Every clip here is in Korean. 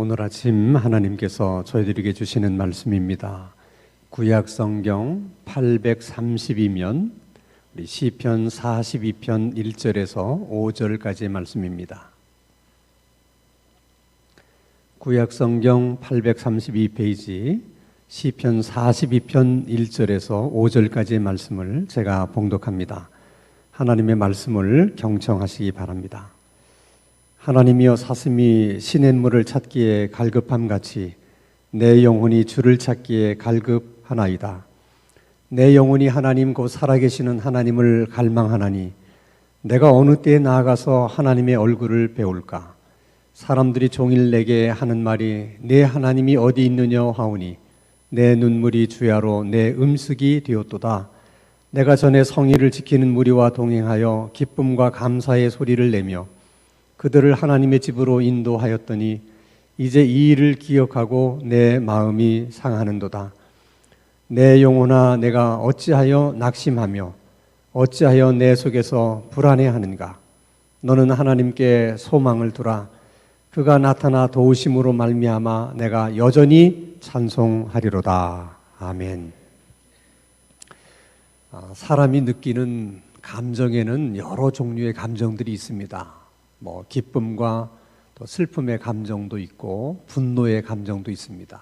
오늘 아침 하나님께서 저희들에게 주시는 말씀입니다. 구약성경 832면 우리 시편 42편 1절에서 5절까지의 말씀입니다. 구약성경 832페이지 시편 42편 1절에서 5절까지의 말씀을 제가 봉독합니다. 하나님의 말씀을 경청하시기 바랍니다. 하나님이여, 사슴이 시냇물을 찾기에 갈급함같이 내 영혼이 주를 찾기에 갈급하나이다. 내 영혼이 하나님 곧 살아계시는 하나님을 갈망하나니 내가 어느 때에 나아가서 하나님의 얼굴을 배울까? 사람들이 종일 내게 하는 말이 내 하나님이 어디 있느냐 하오니 내 눈물이 주야로 내 음식이 되었도다. 내가 전에 성의를 지키는 무리와 동행하여 기쁨과 감사의 소리를 내며 그들을 하나님의 집으로 인도하였더니 이제 이 일을 기억하고 내 마음이 상하는도다. 내 영혼아, 내가 어찌하여 낙심하며 어찌하여 내 속에서 불안해하는가? 너는 하나님께 소망을 두라. 그가 나타나 도우심으로 말미암아 내가 여전히 찬송하리로다. 아멘. 사람이 느끼는 감정에는 여러 종류의 감정들이 있습니다. 기쁨과 또 슬픔의 감정도 있고 분노의 감정도 있습니다.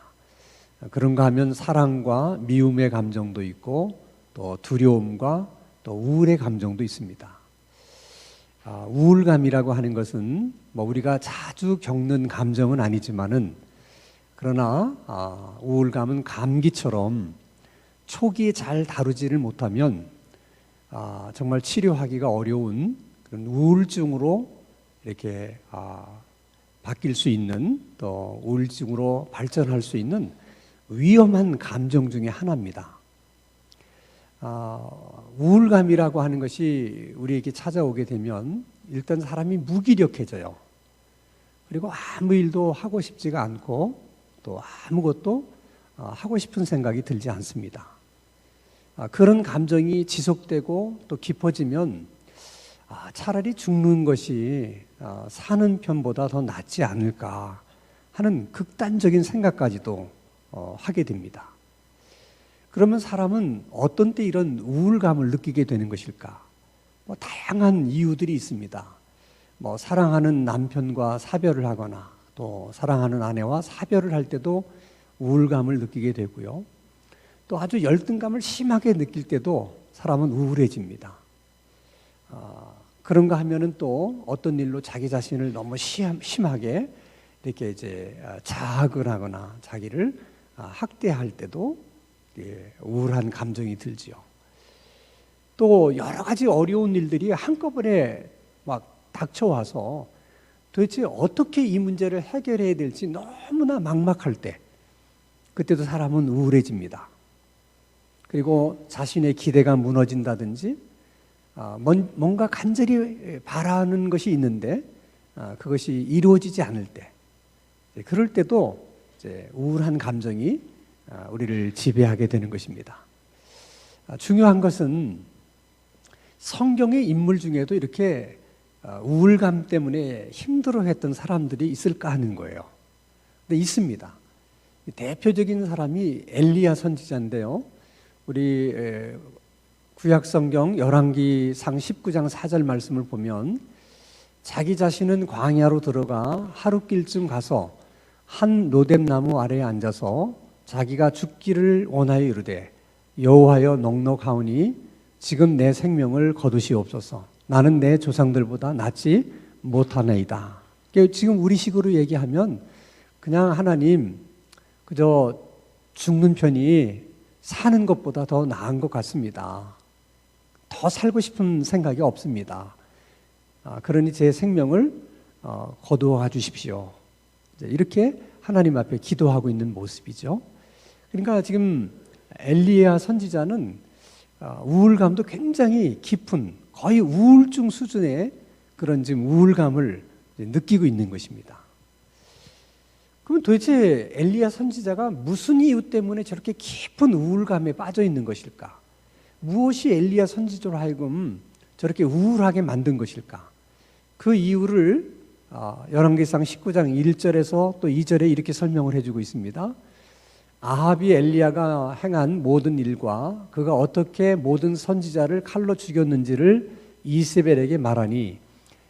그런가 하면 사랑과 미움의 감정도 있고 또 두려움과 또 우울의 감정도 있습니다. 우울감이라고 하는 것은 우리가 자주 겪는 감정은 아니지만은 그러나 우울감은 감기처럼 초기에 잘 다루지를 못하면 정말 치료하기가 어려운 그런 우울증으로 이렇게 바뀔 수 있는, 또 우울증으로 발전할 수 있는 위험한 감정 중에 하나입니다. 우울감이라고 하는 것이 우리에게 찾아오게 되면 일단 사람이 무기력해져요. 그리고 아무 일도 하고 싶지가 않고 또 아무것도 하고 싶은 생각이 들지 않습니다. 그런 감정이 지속되고 또 깊어지면 차라리 죽는 것이 사는 편보다 더 낫지 않을까 하는 극단적인 생각까지도 하게 됩니다. 그러면 사람은 어떤 때 이런 우울감을 느끼게 되는 것일까? 다양한 이유들이 있습니다. 사랑하는 남편과 사별을 하거나 또 사랑하는 아내와 사별을 할 때도 우울감을 느끼게 되고요. 또 아주 열등감을 심하게 느낄 때도 사람은 우울해집니다. 그런가 하면은 또 어떤 일로 자기 자신을 너무 심하게 이렇게 이제 자학을 하거나 자기를 학대할 때도 우울한 감정이 들지요. 또 여러 가지 어려운 일들이 한꺼번에 막 닥쳐와서 도대체 어떻게 이 문제를 해결해야 될지 너무나 막막할 때, 그때도 사람은 우울해집니다. 그리고 자신의 기대가 무너진다든지 뭔가 간절히 바라는 것이 있는데 그것이 이루어지지 않을 때, 그럴 때도 이제 우울한 감정이 우리를 지배하게 되는 것입니다. 중요한 것은 성경의 인물 중에도 이렇게 우울감 때문에 힘들어했던 사람들이 있을까 하는 거예요. 근데 있습니다. 대표적인 사람이 엘리야 선지자인데요. 우리 구약성경 열왕기상 19장 4절 말씀을 보면 자기 자신은 광야로 들어가 하룻길쯤 가서 한 로뎀나무 아래에 앉아서 자기가 죽기를 원하여 이르되 여호와여 넉넉하오니 지금 내 생명을 거두시옵소서. 나는 내 조상들보다 낫지 못하나이다. 지금 우리식으로 얘기하면 그냥 하나님, 그저 죽는 편이 사는 것보다 더 나은 것 같습니다. 더 살고 싶은 생각이 없습니다. 그러니 제 생명을 거두어 주십시오. 이렇게 하나님 앞에 기도하고 있는 모습이죠. 그러니까 지금 엘리야 선지자는 우울감도 굉장히 깊은, 거의 우울증 수준의 그런 지금 우울감을 느끼고 있는 것입니다. 그럼 도대체 엘리야 선지자가 무슨 이유 때문에 저렇게 깊은 우울감에 빠져 있는 것일까? 무엇이 엘리야 선지자로 하여금 저렇게 우울하게 만든 것일까? 그 이유를 열왕기상 19장 1절에서 또 2절에 이렇게 설명을 해주고 있습니다. 아합이 엘리야가 행한 모든 일과 그가 어떻게 모든 선지자를 칼로 죽였는지를 이세벨에게 말하니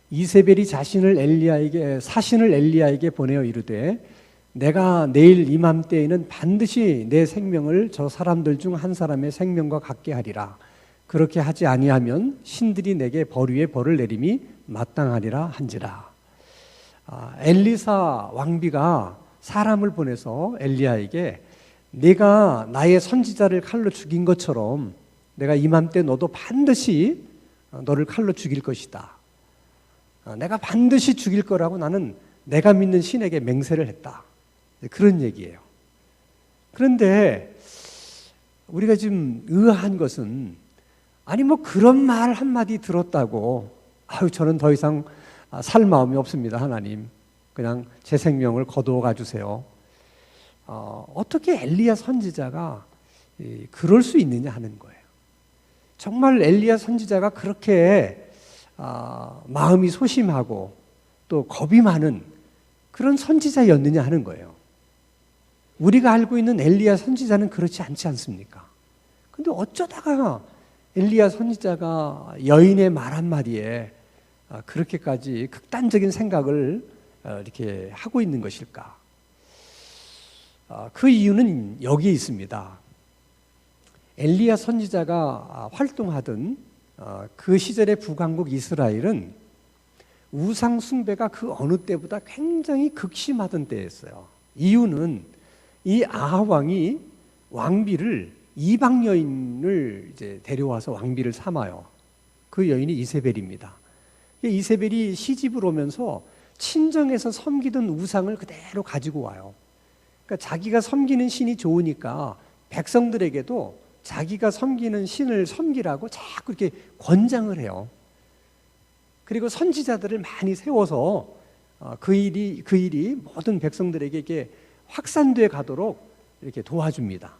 이세벨이 사신을 엘리야에게 보내어 이르되 내가 내일 이맘때에는 반드시 내 생명을 저 사람들 중 한 사람의 생명과 같게 하리라. 그렇게 하지 아니하면 신들이 내게 벌 위에 벌을 내림이 마땅하리라 한지라. 엘리사 왕비가 사람을 보내서 엘리야에게 내가 나의 선지자를 칼로 죽인 것처럼 내가 이맘때 너도 반드시 너를 칼로 죽일 것이다. 내가 반드시 죽일 거라고 나는 내가 믿는 신에게 맹세를 했다. 그런 얘기예요. 그런데 우리가 지금 의아한 것은 아니 뭐 그런 말 한마디 들었다고 저는 더 이상 살 마음이 없습니다. 하나님 그냥 제 생명을 거두어 가주세요. 어떻게 엘리야 선지자가 그럴 수 있느냐 하는 거예요. 정말 엘리야 선지자가 그렇게 마음이 소심하고 또 겁이 많은 그런 선지자였느냐 하는 거예요. 우리가 알고 있는 엘리야 선지자는 그렇지 않지 않습니까? 근데 어쩌다가 엘리야 선지자가 여인의 말 한마디에 그렇게까지 극단적인 생각을 이렇게 하고 있는 것일까? 그 이유는 여기에 있습니다. 엘리야 선지자가 활동하던 그 시절의 북왕국 이스라엘은 우상 숭배가 그 어느 때보다 굉장히 극심하던 때였어요. 이유는 이 아합 왕이 왕비를 이방 여인을 이제 데려와서 왕비를 삼아요. 그 여인이 이세벨입니다. 이세벨이 시집을 오면서 친정에서 섬기던 우상을 그대로 가지고 와요. 그러니까 자기가 섬기는 신이 좋으니까 백성들에게도 자기가 섬기는 신을 섬기라고 자꾸 이렇게 권장을 해요. 그리고 선지자들을 많이 세워서 그 일이 모든 백성들에게 이렇게 확산돼 가도록 이렇게 도와줍니다.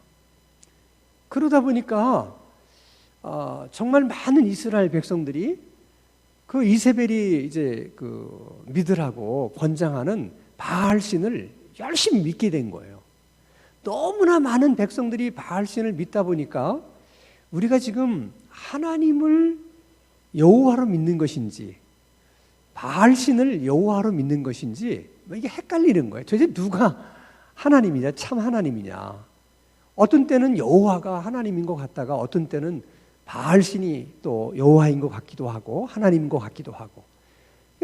그러다 보니까 정말 많은 이스라엘 백성들이 그 이세벨이 이제 그 믿으라고 권장하는 바알 신을 열심히 믿게 된 거예요. 너무나 많은 백성들이 바알 신을 믿다 보니까 우리가 지금 하나님을 여호와로 믿는 것인지 바알 신을 여호와로 믿는 것인지 이게 헷갈리는 거예요. 도대체 누가 하나님이냐, 참 하나님이냐. 어떤 때는 여호와가 하나님인 것 같다가 어떤 때는 바알 신이 또 여호와인 것 같기도 하고 하나님인 것 같기도 하고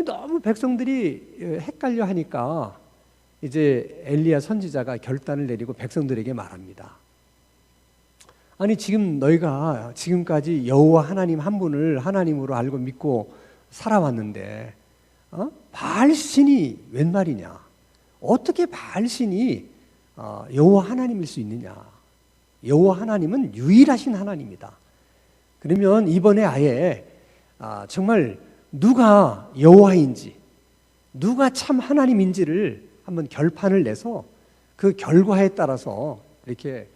너무 백성들이 헷갈려 하니까 이제 엘리야 선지자가 결단을 내리고 백성들에게 말합니다. 아니 지금 너희가 지금까지 여호와 하나님 한 분을 하나님으로 알고 믿고 살아왔는데 바알 신이 웬 말이냐? 어떻게 바알 신이 여호와 하나님일 수 있느냐? 여호와 하나님은 유일하신 하나님이다. 그러면 이번에 아예 정말 누가 여호와인지 누가 참 하나님인지를 한번 결판을 내서 그 결과에 따라서 이렇게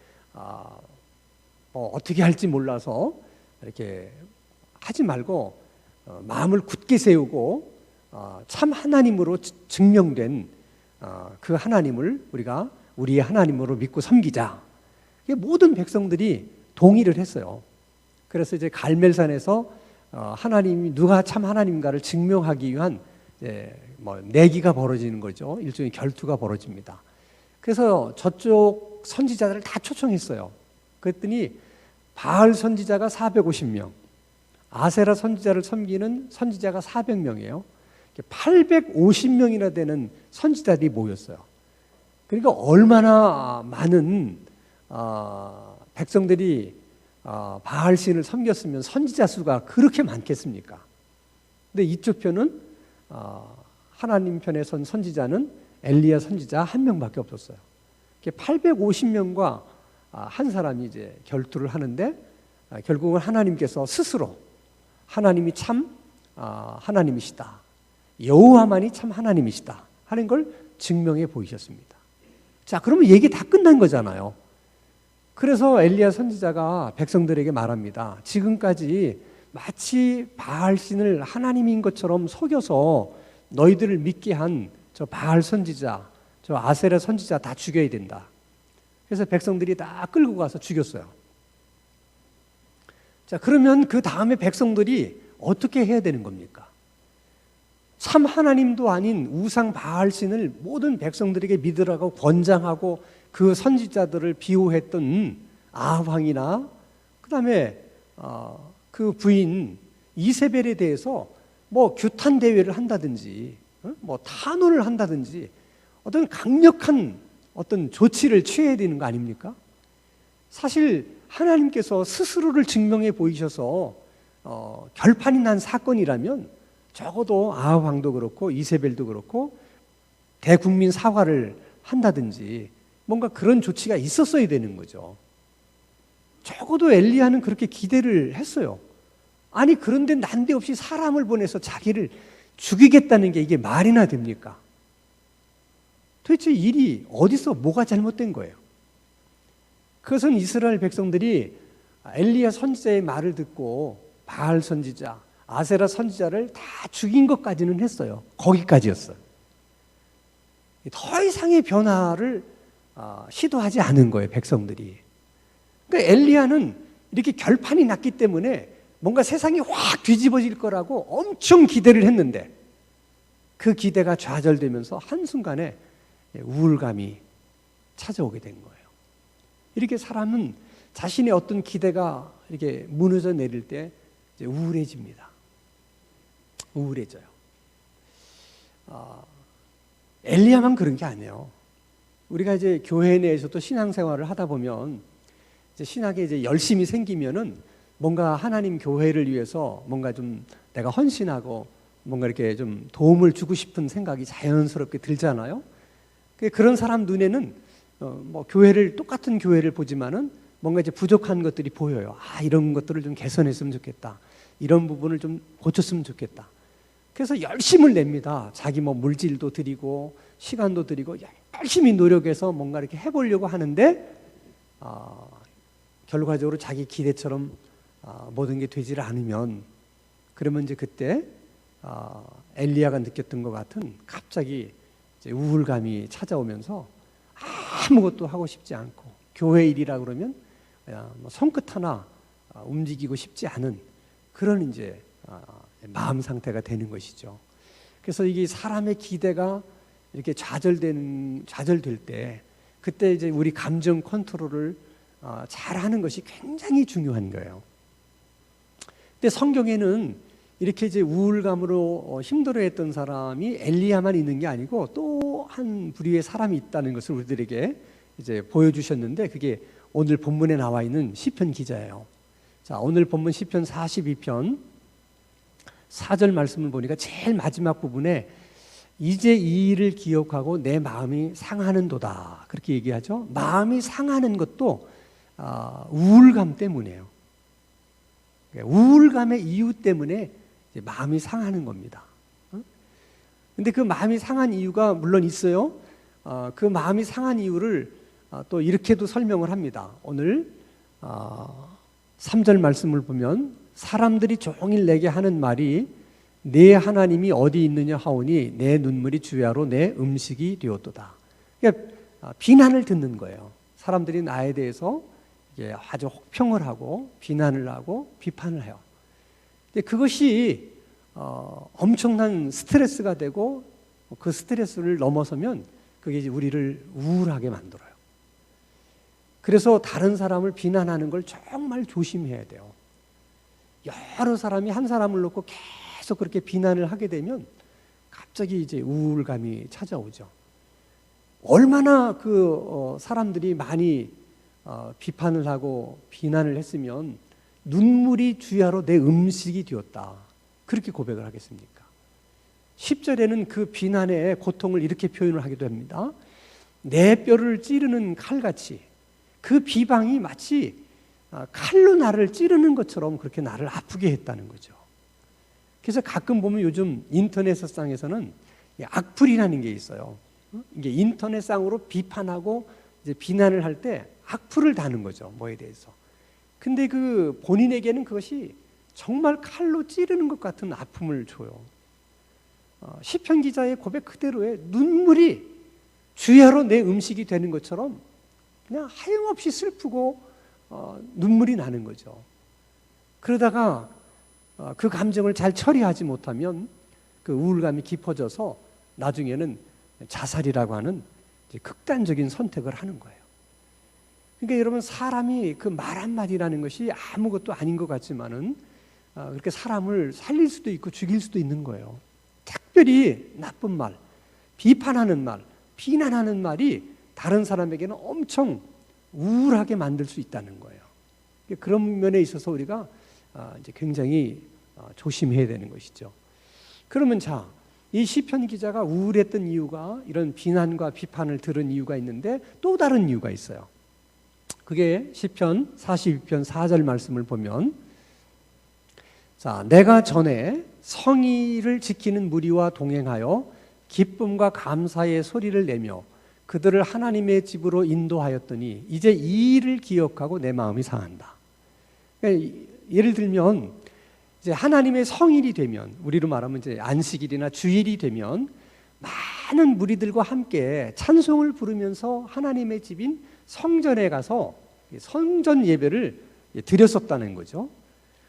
어떻게 할지 몰라서 이렇게 하지 말고 마음을 굳게 세우고 참 하나님으로 증명된 그 하나님을 우리가 우리의 하나님으로 믿고 섬기자. 모든 백성들이 동의를 했어요. 그래서 이제 갈멜산에서 하나님이 누가 참 하나님인가를 증명하기 위한 내기가 벌어지는 거죠. 일종의 결투가 벌어집니다. 그래서 저쪽 선지자들을 다 초청했어요. 그랬더니 바알 선지자가 450명, 아세라 선지자를 섬기는 선지자가 400명이에요. 850명이나 되는 선지자들이 모였어요. 그러니까 얼마나 많은 백성들이 바알 신을 섬겼으면 선지자 수가 그렇게 많겠습니까? 근데 이쪽 편은 하나님 편에 선 선지자는 엘리야 선지자 한 명밖에 없었어요. 850명과 한 사람이 이제 결투를 하는데 결국은 하나님께서 스스로 하나님이 참 하나님이시다. 여호와만이 참 하나님이시다 하는 걸 증명해 보이셨습니다. 자, 그러면 얘기 다 끝난 거잖아요. 그래서 엘리야 선지자가 백성들에게 말합니다. 지금까지 마치 바알 신을 하나님인 것처럼 속여서 너희들을 믿게 한 저 바알 선지자, 저 아세라 선지자 다 죽여야 된다. 그래서 백성들이 다 끌고 가서 죽였어요. 자, 그러면 그 다음에 백성들이 어떻게 해야 되는 겁니까? 참 하나님도 아닌 우상 바알신을 모든 백성들에게 믿으라고 권장하고 그 선지자들을 비호했던 아합 왕이나 그다음에 그 부인 이세벨에 대해서 뭐 규탄 대회를 한다든지 뭐 탄원을 한다든지 어떤 강력한 어떤 조치를 취해야 되는 거 아닙니까? 사실 하나님께서 스스로를 증명해 보이셔서 결판이 난 사건이라면 적어도 아합 왕도 그렇고 이세벨도 그렇고 대국민 사과를 한다든지 뭔가 그런 조치가 있었어야 되는 거죠. 적어도 엘리야는 그렇게 기대를 했어요. 아니 그런데 난데없이 사람을 보내서 자기를 죽이겠다는 게 이게 말이나 됩니까? 도대체 일이 어디서 뭐가 잘못된 거예요? 그것은 이스라엘 백성들이 엘리야 선지자의 말을 듣고 바알 선지자, 아세라 선지자를 다 죽인 것까지는 했어요. 거기까지였어요. 더 이상의 변화를 시도하지 않은 거예요, 백성들이. 그러니까 엘리야는 이렇게 결판이 났기 때문에 뭔가 세상이 확 뒤집어질 거라고 엄청 기대를 했는데 그 기대가 좌절되면서 한순간에 우울감이 찾아오게 된 거예요. 이렇게 사람은 자신의 어떤 기대가 이렇게 무너져 내릴 때 이제 우울해집니다. 우울해져요. 엘리야만 그런 게 아니에요. 우리가 이제 교회 내에서도 신앙생활을 하다 보면 이제 신학에 이제 열심이 생기면은 뭔가 하나님 교회를 위해서 뭔가 좀 내가 헌신하고 뭔가 이렇게 좀 도움을 주고 싶은 생각이 자연스럽게 들잖아요. 그런 사람 눈에는 뭐 교회를 똑같은 교회를 보지만은 뭔가 이제 부족한 것들이 보여요. 이런 것들을 좀 개선했으면 좋겠다. 이런 부분을 좀 고쳤으면 좋겠다. 그래서 열심을 냅니다. 자기 뭐 물질도 드리고 시간도 드리고 열심히 노력해서 뭔가 이렇게 해보려고 하는데 결과적으로 자기 기대처럼 모든 게 되질 않으면 그러면 이제 그때 엘리야가 느꼈던 것 같은 갑자기 이제 우울감이 찾아오면서 아무것도 하고 싶지 않고 교회 일이라 그러면 손끝 하나 움직이고 싶지 않은 그런 이제 마음 상태가 되는 것이죠. 그래서 이게 사람의 기대가 이렇게 좌절될 때 그때 이제 우리 감정 컨트롤을 잘하는 것이 굉장히 중요한 거예요. 근데 성경에는 이렇게 이제 우울감으로 힘들어했던 사람이 엘리야만 있는 게 아니고 또 한 부류의 사람이 있다는 것을 우리들에게 이제 보여주셨는데 그게 오늘 본문에 나와 있는 시편 기자예요. 자, 오늘 본문 시편 42편 4절 말씀을 보니까 제일 마지막 부분에 이제 이 일을 기억하고 내 마음이 상하는도다 그렇게 얘기하죠. 마음이 상하는 것도 우울감 때문이에요. 우울감의 이유 때문에 이제 마음이 상하는 겁니다. 근데 그 마음이 상한 이유가 물론 있어요. 그 마음이 상한 이유를 또 이렇게도 설명을 합니다. 오늘 3절 말씀을 보면 사람들이 종일 내게 하는 말이 내 하나님이 어디 있느냐 하오니 내 눈물이 주야로 내 음식이 되었도다. 그러니까 비난을 듣는 거예요. 사람들이 나에 대해서 아주 혹평을 하고 비난을 하고 비판을 해요. 근데 그것이 엄청난 스트레스가 되고 그 스트레스를 넘어서면 그게 이제 우리를 우울하게 만들어요. 그래서 다른 사람을 비난하는 걸 정말 조심해야 돼요. 여러 사람이 한 사람을 놓고 계속 그렇게 비난을 하게 되면 갑자기 이제 우울감이 찾아오죠. 얼마나 그 사람들이 많이 비판을 하고 비난을 했으면 눈물이 주야로 내 음식이 되었다. 그렇게 고백을 하겠습니까? 10절에는 그 비난의 고통을 이렇게 표현을 하기도 합니다. 내 뼈를 찌르는 칼같이 그 비방이 마치 칼로 나를 찌르는 것처럼 그렇게 나를 아프게 했다는 거죠. 그래서 가끔 보면 요즘 인터넷상에서는 악플이라는 게 있어요. 이게 인터넷상으로 비판하고 이제 비난을 할 때 악플을 다는 거죠. 뭐에 대해서. 근데 그 본인에게는 그것이 정말 칼로 찌르는 것 같은 아픔을 줘요. 시편 기자의 고백 그대로의 눈물이 주야로 내 음식이 되는 것처럼 그냥 하염없이 슬프고 눈물이 나는 거죠. 그러다가 그 감정을 잘 처리하지 못하면 그 우울감이 깊어져서 나중에는 자살이라고 하는 극단적인 선택을 하는 거예요. 그러니까 여러분, 사람이 그 말 한마디라는 것이 아무것도 아닌 것 같지만은 그렇게 사람을 살릴 수도 있고 죽일 수도 있는 거예요. 특별히 나쁜 말, 비판하는 말, 비난하는 말이 다른 사람에게는 엄청 우울하게 만들 수 있다는 거예요. 그런 면에 있어서 우리가 이제 굉장히 조심해야 되는 것이죠. 그러면 이 시편 기자가 우울했던 이유가 이런 비난과 비판을 들은 이유가 있는데 또 다른 이유가 있어요. 그게 시편 42편 4절 말씀을 보면, 내가 전에 성의를 지키는 무리와 동행하여 기쁨과 감사의 소리를 내며 그들을 하나님의 집으로 인도하였더니 이제 이 일을 기억하고 내 마음이 상한다. 그러니까 예를 들면 이제 하나님의 성일이 되면, 우리로 말하면 이제 안식일이나 주일이 되면 많은 무리들과 함께 찬송을 부르면서 하나님의 집인 성전에 가서 성전 예배를 드렸었다는 거죠.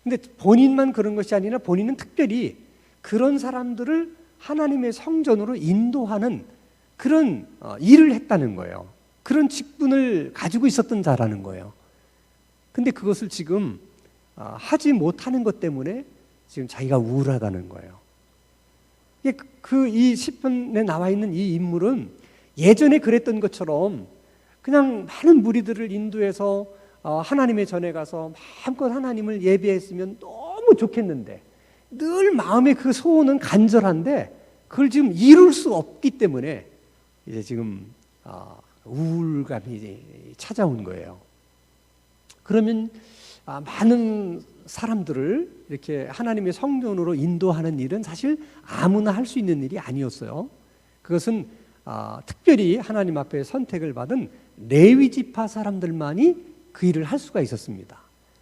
근데 본인만 그런 것이 아니라 본인은 특별히 그런 사람들을 하나님의 성전으로 인도하는 그런 일을 했다는 거예요. 그런 직분을 가지고 있었던 자라는 거예요. 근데 그것을 지금 하지 못하는 것 때문에 지금 자기가 우울하다는 거예요. 이 시편에 나와 있는 이 인물은 예전에 그랬던 것처럼 그냥 많은 무리들을 인도해서 하나님의 전에 가서 마음껏 하나님을 예배했으면 너무 좋겠는데, 늘 마음의 그 소원은 간절한데 그걸 지금 이룰 수 없기 때문에 이제 지금 우울감이 찾아온 거예요. 그러면 많은 사람들을 이렇게 하나님의 성전으로 인도하는 일은 사실 아무나 할 수 있는 일이 아니었어요. 그것은 특별히 하나님 앞에 선택을 받은 레위 지파 사람들만이 그 일을 할 수가 있었습니다.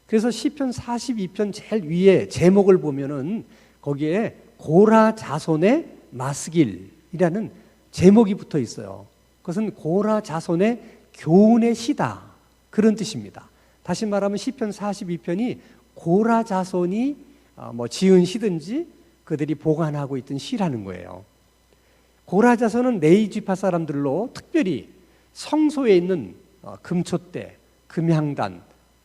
그래서 시편 42편 제일 위에 제목을 보면은 거기에 고라 자손의 마스길이라는 제목이 붙어 있어요. 그것은 고라 자손의 교훈의 시다, 그런 뜻입니다. 다시 말하면 시편 42편이 고라 자손이 지은 시든지 그들이 보관하고 있던 시라는 거예요. 고라 자손은 레위 지파 사람들로 특별히 성소에 있는 금촛대, 금향단,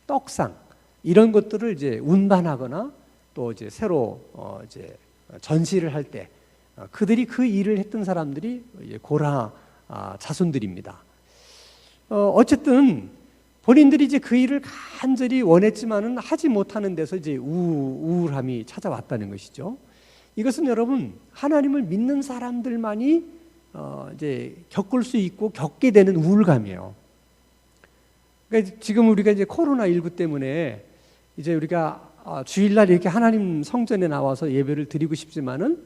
떡상 이런 것들을 이제 운반하거나 또 이제 새로 이제 전시를 할 때 그들이 그 일을 했던 사람들이 고라 자손들입니다. 어쨌든 본인들이 이제 그 일을 간절히 원했지만은 하지 못하는 데서 이제 우울함이 찾아왔다는 것이죠. 이것은 여러분, 하나님을 믿는 사람들만이 이제 겪을 수 있고 겪게 되는 우울감이에요. 그러니까 지금 우리가 이제 코로나19 때문에 이제 우리가 주일날 이렇게 하나님 성전에 나와서 예배를 드리고 싶지만은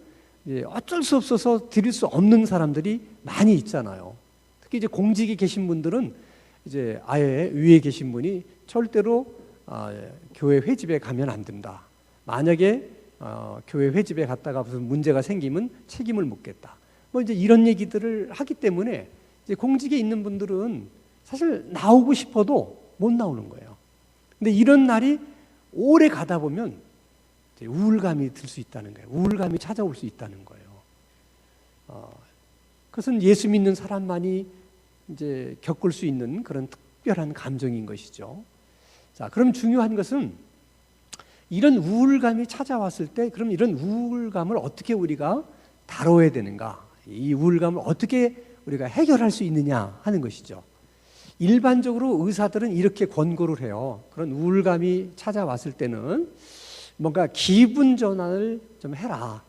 이제 어쩔 수 없어서 드릴 수 없는 사람들이 많이 있잖아요. 특히 이제 공직에 계신 분들은 이제 아예 위에 계신 분이 절대로 교회 회집에 가면 안 된다. 만약에 교회 회집에 갔다가 무슨 문제가 생기면 책임을 묻겠다. 이제 이런 얘기들을 하기 때문에 이제 공직에 있는 분들은 사실 나오고 싶어도 못 나오는 거예요. 근데 이런 날이 오래 가다 보면 이제 우울감이 들 수 있다는 거예요. 우울감이 찾아올 수 있다는 거예요. 그것은 예수 믿는 사람만이 이제 겪을 수 있는 그런 특별한 감정인 것이죠. 자, 그럼 중요한 것은 이런 우울감이 찾아왔을 때 그럼 이런 우울감을 어떻게 우리가 다뤄야 되는가? 이 우울감을 어떻게 우리가 해결할 수 있느냐 하는 것이죠. 일반적으로 의사들은 이렇게 권고를 해요. 그런 우울감이 찾아왔을 때는 뭔가 기분 전환을 좀 해라.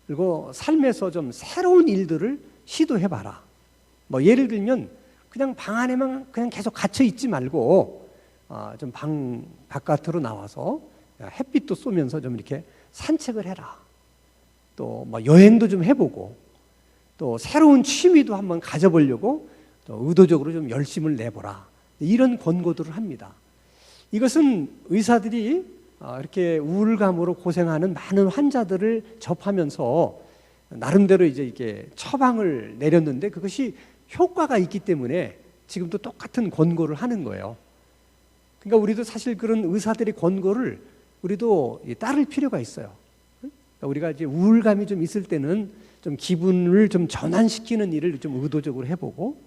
그리고 삶에서 좀 새로운 일들을 시도해봐라. 예를 들면 그냥 방 안에만 그냥 계속 갇혀 있지 말고 좀 방 바깥으로 나와서 햇빛도 쏘면서 좀 이렇게 산책을 해라. 또 여행도 좀 해보고 또 새로운 취미도 한번 가져보려고 또 의도적으로 좀 열심을 내보라. 이런 권고들을 합니다. 이것은 의사들이 이렇게 우울감으로 고생하는 많은 환자들을 접하면서 나름대로 이제 이게 처방을 내렸는데 그것이 효과가 있기 때문에 지금도 똑같은 권고를 하는 거예요. 그러니까 우리도 사실 그런 의사들의 권고를 우리도 따를 필요가 있어요. 그러니까 우리가 이제 우울감이 좀 있을 때는 좀 기분을 좀 전환시키는 일을 좀 의도적으로 해보고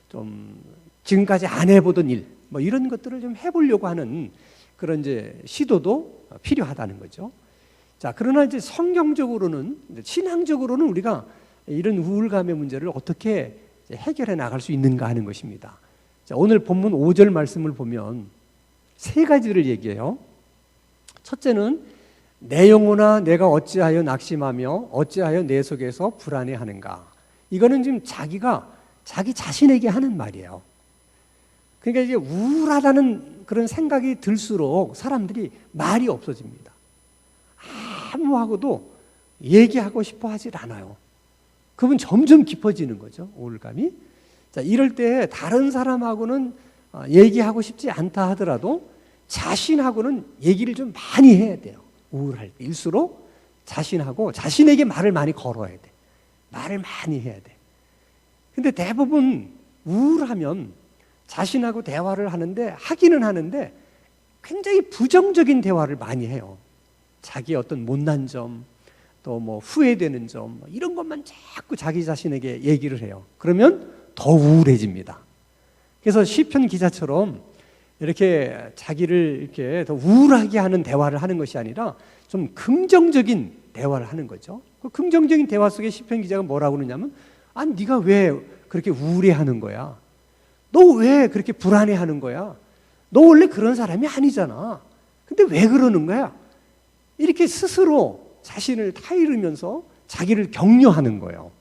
좀 지금까지 안 해보던 일, 뭐 이런 것들을 좀 해보려고 하는 그런 이제 시도도 필요하다는 거죠. 자, 그러나 이제 성경적으로는, 신앙적으로는 우리가 이런 우울감의 문제를 어떻게 해결해 나갈 수 있는가 하는 것입니다. 자, 오늘 본문 5절 말씀을 보면 세 가지를 얘기해요. 첫째는 내 영혼아 내가 어찌하여 낙심하며 어찌하여 내 속에서 불안해하는가. 이거는 지금 자기가 자기 자신에게 하는 말이에요. 그러니까 이제 우울하다는 그런 생각이 들수록 사람들이 말이 없어집니다. 아무하고도 얘기하고 싶어 하질 않아요. 그러면 점점 깊어지는 거죠, 우울감이. 자, 이럴 때 다른 사람하고는 얘기하고 싶지 않다 하더라도 자신하고는 얘기를 좀 많이 해야 돼요. 우울할 때일수록 자신하고 자신에게 말을 많이 걸어야 돼. 말을 많이 해야 돼. 근데 대부분 우울하면 자신하고 대화를 하기는 하는데 굉장히 부정적인 대화를 많이 해요. 자기의 어떤 못난 점, 또 뭐 후회되는 점, 이런 것만 자꾸 자기 자신에게 얘기를 해요. 그러면 더 우울해집니다. 그래서 시편 기자처럼 이렇게 자기를 이렇게 더 우울하게 하는 대화를 하는 것이 아니라 좀 긍정적인 대화를 하는 거죠. 그 긍정적인 대화 속에 시편 기자가 뭐라고 그러냐면, 아니 네가 왜 그렇게 우울해하는 거야? 너 왜 그렇게 불안해하는 거야? 너 원래 그런 사람이 아니잖아. 근데 왜 그러는 거야? 이렇게 스스로 자신을 타이르면서 자기를 격려하는 거예요.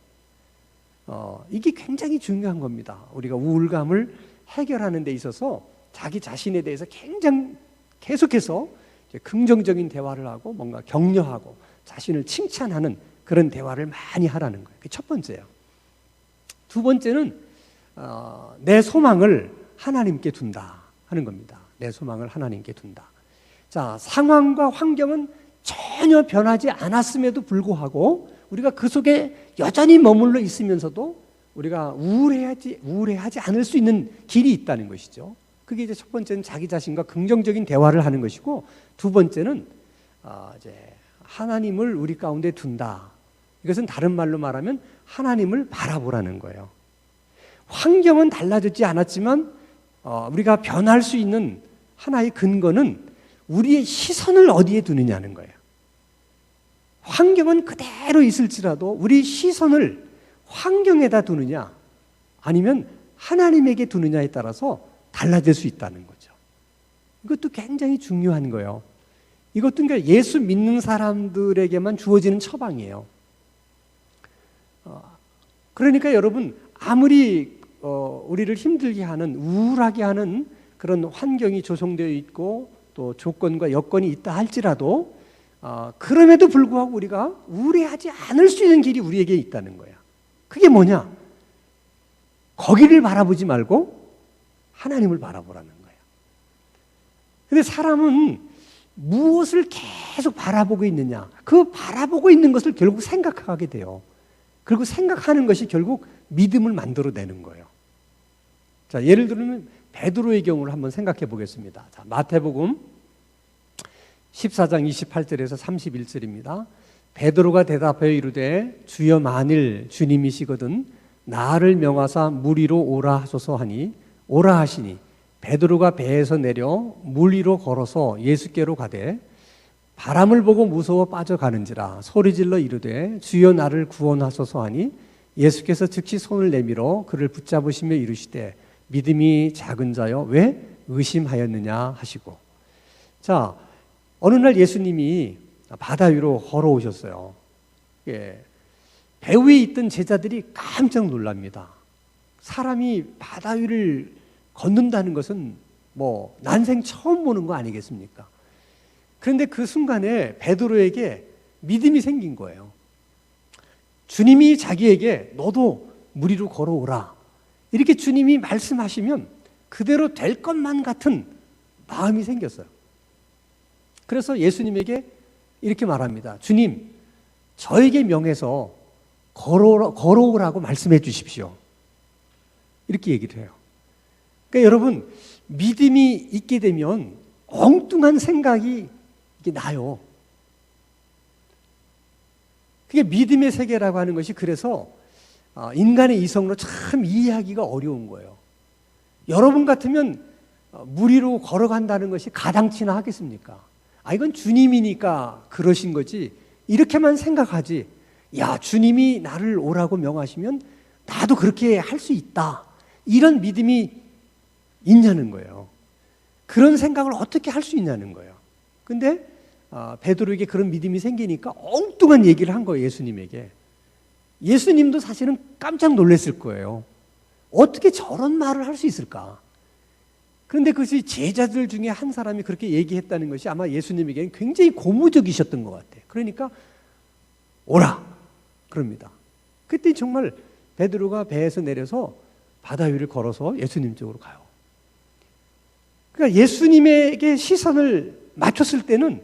이게 굉장히 중요한 겁니다. 우리가 우울감을 해결하는 데 있어서 자기 자신에 대해서 굉장히 계속해서 긍정적인 대화를 하고 뭔가 격려하고 자신을 칭찬하는 그런 대화를 많이 하라는 거예요. 그게 첫 번째예요. 두 번째는 내 소망을 하나님께 둔다 하는 겁니다. 내 소망을 하나님께 둔다. 자, 상황과 환경은 전혀 변하지 않았음에도 불구하고 우리가 그 속에 여전히 머물러 있으면서도 우리가 우울해하지 않을 수 있는 길이 있다는 것이죠. 그게 이제 첫 번째는 자기 자신과 긍정적인 대화를 하는 것이고, 두 번째는 이제 하나님을 우리 가운데 둔다. 이것은 다른 말로 말하면 하나님을 바라보라는 거예요. 환경은 달라지지 않았지만 우리가 변할 수 있는 하나의 근거는 우리의 시선을 어디에 두느냐는 거예요. 환경은 그대로 있을지라도 우리 시선을 환경에다 두느냐 아니면 하나님에게 두느냐에 따라서 달라질 수 있다는 거죠. 이것도 굉장히 중요한 거예요. 이것도 그러니까 예수 믿는 사람들에게만 주어지는 처방이에요. 그러니까 여러분, 아무리 우리를 힘들게 하는, 우울하게 하는 그런 환경이 조성되어 있고 또 조건과 여건이 있다 할지라도 그럼에도 불구하고 우리가 우울해하지 않을 수 있는 길이 우리에게 있다는 거야. 그게 뭐냐? 거기를 바라보지 말고 하나님을 바라보라는 거야. 근데 사람은 무엇을 계속 바라보고 있느냐? 그 바라보고 있는 것을 결국 생각하게 돼요. 그리고 생각하는 것이 결국 믿음을 만들어내는 거예요. 자, 예를 들면 베드로의 경우를 한번 생각해 보겠습니다. 자, 마태복음 14장 28절에서 31절입니다. 베드로가 대답하여 이르되 주여 만일 주님이시거든 나를 명하사 물 위로 오라 하소서 하니 오라 하시니 베드로가 배에서 내려 물 위로 걸어서 예수께로 가되 바람을 보고 무서워 빠져가는지라 소리질러 이르되 주여 나를 구원하소서 하니 예수께서 즉시 손을 내밀어 그를 붙잡으시며 이르시되 믿음이 작은 자여 왜 의심하였느냐 하시고. 자, 어느 날 예수님이 바다 위로 걸어오셨어요. 예, 배 위에 있던 제자들이 깜짝 놀랍니다. 사람이 바다 위를 걷는다는 것은 뭐 난생 처음 보는 거 아니겠습니까? 그런데 그 순간에 베드로에게 믿음이 생긴 거예요. 주님이 자기에게 너도 물 위로 걸어오라 이렇게 주님이 말씀하시면 그대로 될 것만 같은 마음이 생겼어요. 그래서 예수님에게 이렇게 말합니다. 주님, 저에게 명해서 걸어오라고 말씀해 주십시오. 이렇게 얘기를 해요. 그러니까 여러분, 믿음이 있게 되면 엉뚱한 생각이 이게 나요. 그게 믿음의 세계라고 하는 것이 그래서 인간의 이성으로 참 이해하기가 어려운 거예요. 여러분 같으면 무리로 걸어간다는 것이 가당치나 하겠습니까? 이건 주님이니까 그러신 거지. 이렇게만 생각하지. 야, 주님이 나를 오라고 명하시면 나도 그렇게 할 수 있다. 이런 믿음이 있냐는 거예요. 그런 생각을 어떻게 할 수 있냐는 거예요. 근데 베드로에게 그런 믿음이 생기니까 엉뚱한 얘기를 한 거예요, 예수님에게. 예수님도 사실은 깜짝 놀랐을 거예요. 어떻게 저런 말을 할 수 있을까? 그런데 그것이 제자들 중에 한 사람이 그렇게 얘기했다는 것이 아마 예수님에게는 굉장히 고무적이셨던 것 같아요. 그러니까 오라 그럽니다. 그때 정말 베드로가 배에서 내려서 바다 위를 걸어서 예수님 쪽으로 가요. 그러니까 예수님에게 시선을 맞췄을 때는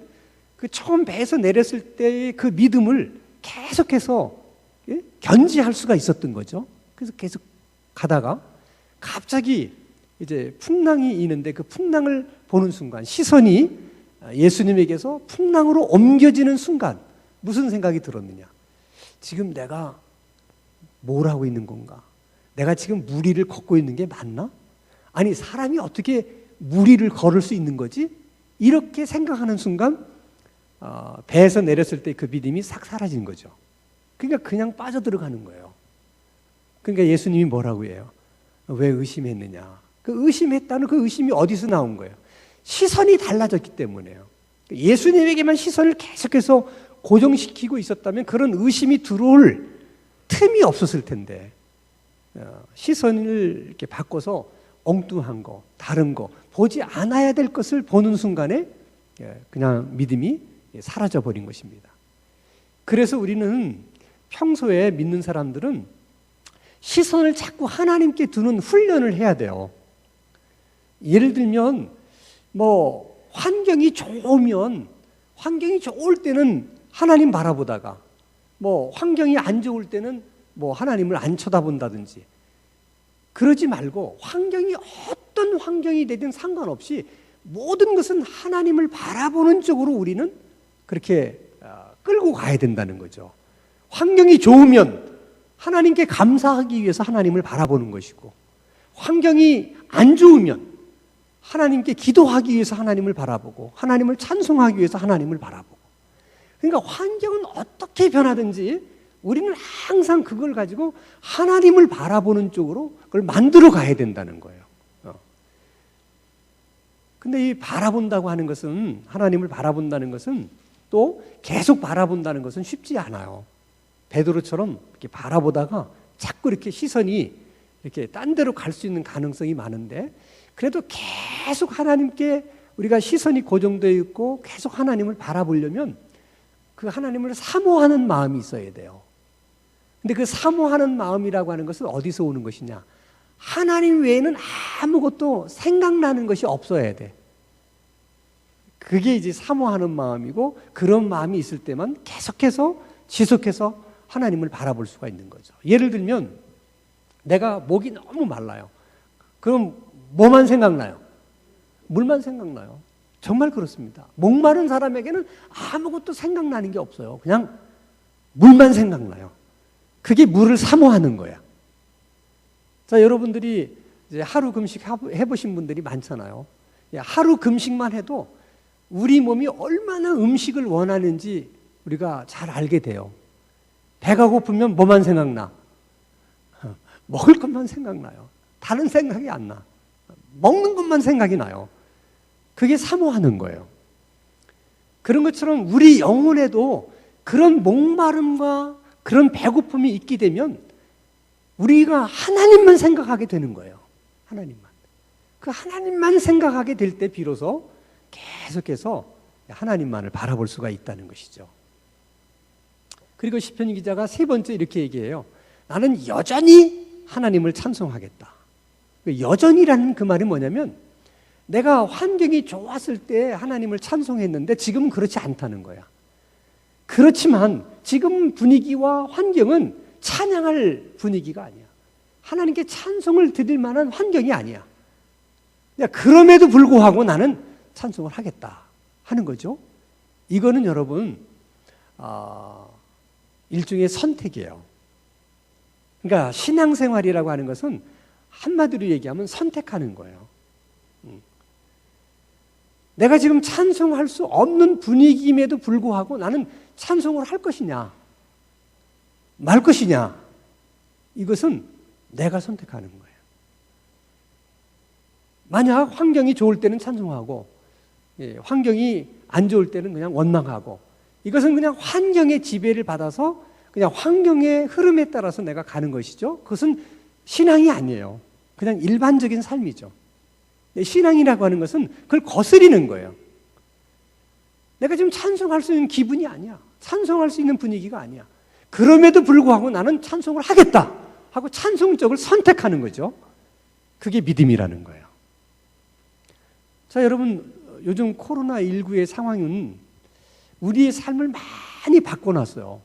그 처음 배에서 내렸을 때의 그 믿음을 계속해서 견지할 수가 있었던 거죠. 그래서 계속 가다가 갑자기 이제 풍랑이 있는데 그 풍랑을 보는 순간 시선이 예수님에게서 풍랑으로 옮겨지는 순간 무슨 생각이 들었느냐? 지금 내가 뭘 하고 있는 건가? 내가 지금 무리를 걷고 있는 게 맞나? 아니, 사람이 어떻게 무리를 걸을 수 있는 거지? 이렇게 생각하는 순간 배에서 내렸을 때 그 믿음이 싹 사라진 거죠. 그러니까 그냥 빠져들어가는 거예요. 그러니까 예수님이 뭐라고 해요? 왜 의심했느냐? 그 의심했다는 그 의심이 어디서 나온 거예요? 시선이 달라졌기 때문에요. 예수님에게만 시선을 계속해서 고정시키고 있었다면 그런 의심이 들어올 틈이 없었을 텐데 시선을 이렇게 바꿔서 엉뚱한 거, 다른 거, 보지 않아야 될 것을 보는 순간에 그냥 믿음이 사라져 버린 것입니다. 그래서 우리는 평소에 믿는 사람들은 시선을 자꾸 하나님께 두는 훈련을 해야 돼요. 예를 들면 환경이 좋을 때는 하나님 바라보다가 환경이 안 좋을 때는 하나님을 안 쳐다본다든지 그러지 말고 어떤 환경이 되든 상관없이 모든 것은 하나님을 바라보는 쪽으로 우리는 그렇게 끌고 가야 된다는 거죠. 환경이 좋으면 하나님께 감사하기 위해서 하나님을 바라보는 것이고 환경이 안 좋으면 하나님께 기도하기 위해서 하나님을 바라보고 하나님을 찬송하기 위해서 하나님을 바라보고 그러니까 환경은 어떻게 변하든지 우리는 항상 그걸 가지고 하나님을 바라보는 쪽으로 그걸 만들어 가야 된다는 거예요. 근데 이 바라본다고 하는 것은 하나님을 바라본다는 것은 또 계속 바라본다는 것은 쉽지 않아요. 베드로처럼 이렇게 바라보다가 자꾸 이렇게 시선이 이렇게 딴 데로 갈 수 있는 가능성이 많은데 그래도 계속 하나님께 우리가 시선이 고정되어 있고 계속 하나님을 바라보려면 그 하나님을 사모하는 마음이 있어야 돼요. 근데 그 사모하는 마음이라고 하는 것은 어디서 오는 것이냐? 하나님 외에는 아무것도 생각나는 것이 없어야 돼. 그게 이제 사모하는 마음이고 그런 마음이 있을 때만 계속해서 지속해서 하나님을 바라볼 수가 있는 거죠. 예를 들면 내가 목이 너무 말라요. 그럼 뭐만 생각나요? 물만 생각나요. 정말 그렇습니다. 목마른 사람에게는 아무것도 생각나는 게 없어요. 그냥 물만 생각나요. 그게 물을 사모하는 거야. 자, 여러분들이 이제 하루 금식 해보신 분들이 많잖아요. 하루 금식만 해도 우리 몸이 얼마나 음식을 원하는지 우리가 잘 알게 돼요. 배가 고프면 뭐만 생각나? 먹을 것만 생각나요. 다른 생각이 안 나. 먹는 것만 생각이 나요. 그게 사모하는 거예요. 그런 것처럼 우리 영혼에도 그런 목마름과 그런 배고픔이 있게 되면 우리가 하나님만 생각하게 되는 거예요. 하나님만. 그 하나님만 생각하게 될 때 비로소 계속해서 하나님만을 바라볼 수가 있다는 것이죠. 그리고 시편 기자가 세 번째 이렇게 얘기해요. 나는 여전히 하나님을 찬송하겠다. 여전히라는 그 말이 뭐냐면 내가 환경이 좋았을 때 하나님을 찬송했는데 지금은 그렇지 않다는 거야. 그렇지만 지금 분위기와 환경은 찬양할 분위기가 아니야. 하나님께 찬송을 드릴 만한 환경이 아니야. 그럼에도 불구하고 나는 찬송을 하겠다 하는 거죠. 이거는 여러분 일종의 선택이에요. 그러니까 신앙생활이라고 하는 것은 한마디로 얘기하면 선택하는 거예요. 내가 지금 찬송할 수 없는 분위기임에도 불구하고 나는 찬송을 할 것이냐 말 것이냐, 이것은 내가 선택하는 거예요. 만약 환경이 좋을 때는 찬송하고 환경이 안 좋을 때는 그냥 원망하고, 이것은 그냥 환경의 지배를 받아서 그냥 환경의 흐름에 따라서 내가 가는 것이죠. 그것은 신앙이 아니에요. 그냥 일반적인 삶이죠. 신앙이라고 하는 것은 그걸 거스리는 거예요. 내가 지금 찬송할 수 있는 기분이 아니야. 찬송할 수 있는 분위기가 아니야. 그럼에도 불구하고 나는 찬송을 하겠다 하고 찬송 쪽을 선택하는 거죠. 그게 믿음이라는 거예요. 자, 여러분, 요즘 코로나19의 상황은 우리의 삶을 많이 바꿔놨어요.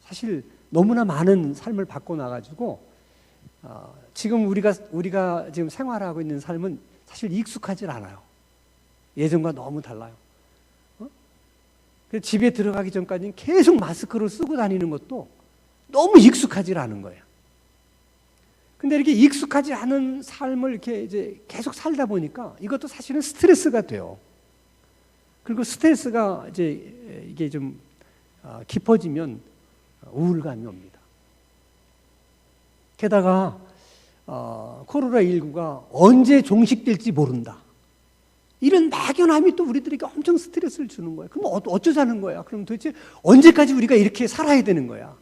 사실 너무나 많은 삶을 바꿔놔가지고 지금 우리가 지금 생활하고 있는 삶은 사실 익숙하지 않아요. 예전과 너무 달라요. 집에 들어가기 전까지는 계속 마스크를 쓰고 다니는 것도 너무 익숙하지 않은 거예요. 근데 이렇게 익숙하지 않은 삶을 이렇게 이제 계속 살다 보니까 이것도 사실은 스트레스가 돼요. 그리고 스트레스가 이제 이게 좀 깊어지면 우울감이 옵니다. 게다가 코로나19가 언제 종식될지 모른다, 이런 막연함이 또 우리들에게 엄청 스트레스를 주는 거야. 그럼 어쩌자는 거야? 그럼 도대체 언제까지 우리가 이렇게 살아야 되는 거야?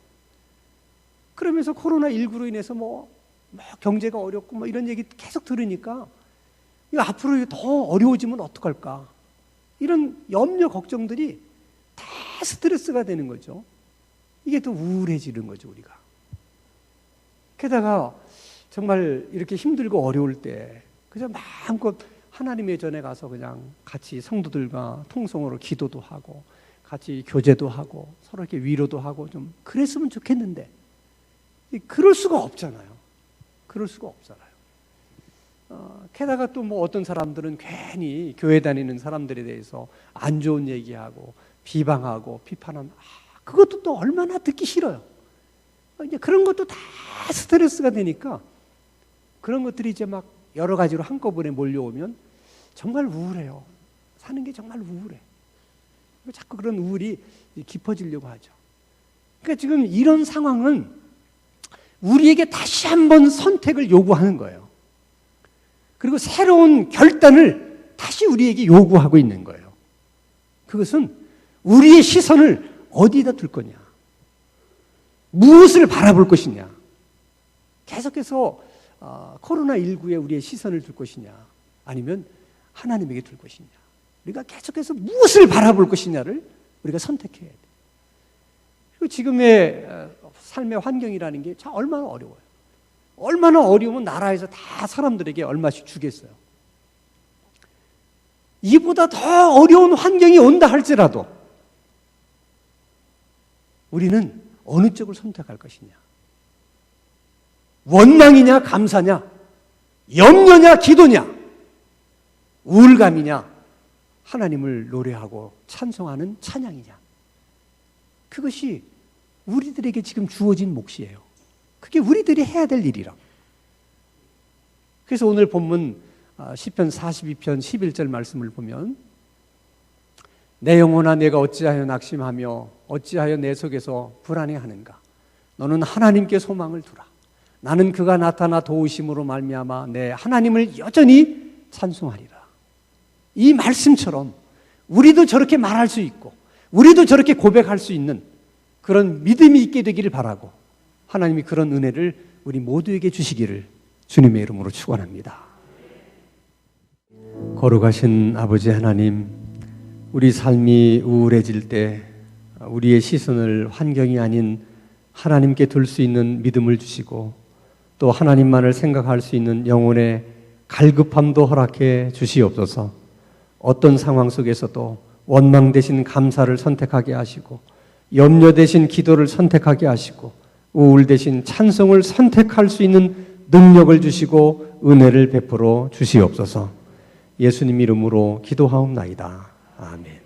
그러면서 코로나19로 인해서 뭐 경제가 어렵고 뭐 이런 얘기 계속 들으니까 이거 앞으로 더 어려워지면 어떡할까? 이런 염려, 걱정들이 다 스트레스가 되는 거죠. 이게 또 우울해지는 거죠, 우리가. 게다가 정말 이렇게 힘들고 어려울 때 그냥 마음껏 하나님의 전에 가서 그냥 같이 성도들과 통성으로 기도도 하고 같이 교제도 하고 서로 이렇게 위로도 하고 좀 그랬으면 좋겠는데 그럴 수가 없잖아요. 그럴 수가 없잖아요. 게다가 또 뭐 어떤 사람들은 괜히 교회 다니는 사람들에 대해서 안 좋은 얘기하고 비방하고 비판하면 그것도 또 얼마나 듣기 싫어요. 이제 그런 것도 다 스트레스가 되니까 그런 것들이 이제 막 여러 가지로 한꺼번에 몰려오면 정말 우울해요. 사는 게 정말 우울해. 자꾸 그런 우울이 깊어지려고 하죠. 그러니까 지금 이런 상황은 우리에게 다시 한번 선택을 요구하는 거예요. 그리고 새로운 결단을 다시 우리에게 요구하고 있는 거예요. 그것은 우리의 시선을 어디다 둘 거냐, 무엇을 바라볼 것이냐, 계속해서 코로나19에 우리의 시선을 둘 것이냐, 아니면 하나님에게 둘 것이냐, 우리가 계속해서 무엇을 바라볼 것이냐를 우리가 선택해야 돼요. 그리고 지금의 삶의 환경이라는 게 참 얼마나 어려워요. 얼마나 어려우면 나라에서 다 사람들에게 얼마씩 주겠어요. 이보다 더 어려운 환경이 온다 할지라도 우리는 어느 쪽을 선택할 것이냐, 원망이냐 감사냐, 염려냐 기도냐, 우울감이냐 하나님을 노래하고 찬송하는 찬양이냐, 그것이 우리들에게 지금 주어진 몫이에요. 그게 우리들이 해야 될 일이라. 그래서 오늘 본문 시편 42편 11절 말씀을 보면 내 영혼아 내가 어찌하여 낙심하며 어찌하여 내 속에서 불안해하는가. 너는 하나님께 소망을 두라. 나는 그가 나타나 도우심으로 말미암아 내 하나님을 여전히 찬송하리라. 이 말씀처럼 우리도 저렇게 말할 수 있고 우리도 저렇게 고백할 수 있는 그런 믿음이 있게 되기를 바라고, 하나님이 그런 은혜를 우리 모두에게 주시기를 주님의 이름으로 축원합니다. 거룩하신 아버지 하나님, 우리 삶이 우울해질 때 우리의 시선을 환경이 아닌 하나님께 둘 수 있는 믿음을 주시고 또 하나님만을 생각할 수 있는 영혼의 갈급함도 허락해 주시옵소서. 어떤 상황 속에서도 원망 대신 감사를 선택하게 하시고 염려 대신 기도를 선택하게 하시고 우울 대신 찬송을 선택할 수 있는 능력을 주시고 은혜를 베풀어 주시옵소서. 예수님 이름으로 기도하옵나이다. 아멘.